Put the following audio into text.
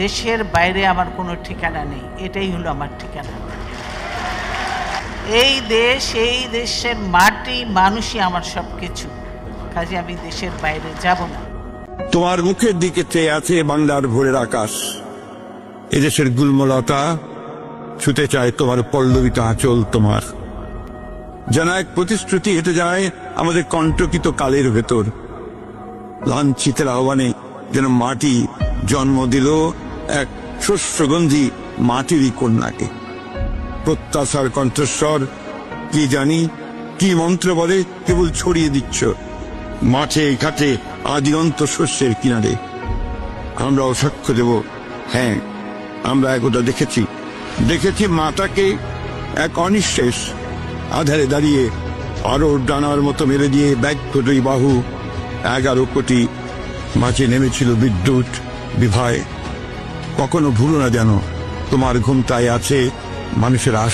দেশের বাইরে আমার কোনো ঠিকানা নেই, এটাই হলো আমার ঠিকানা। এই দেশ, এই দেশের মাটি, মানুষই আমার সব কিছু, কাজে আমি দেশের বাইরে যাব না। তোমার মুখের দিকে চেয়ে আছে বাংলার ভোরের আকাশ। এদেশের গুল্মলতা ছুতে চায় তোমার পল্লবিত আঁচল, তোমার যেন এক প্রতিশ্রুতি হেঁটে যায় আমাদের কণ্টকিত কালের ভেতর। লাঞ্ছিতের আহ্বানে যেন মাটি জন্ম দিল এক শস্যগন্ধি মাটিরই কন্যাকে। প্রত্যাশার কণ্ঠস্বর কি জানি, কি মন্ত্র বলে কেবল ছড়িয়ে দিচ্ছ মাঠে ঘাটে আদিগন্ত শস্যের কিনারে। আমরাও সাক্ষ্য দেব, হ্যাঁ আমরা একদা দেখেছি মাতাকে এক অনিঃশেষ আধারে দাঁড়িয়ে আরো ডানার মতো মেরে দিয়ে ব্যগ্র দুই বাহু 11 কোটি মাঝে নেমেছিল বিদ্যুৎ বিভয়। কখনো ভুলো না যেন তোমার ঘুমটায় আছে মানুষের আশা।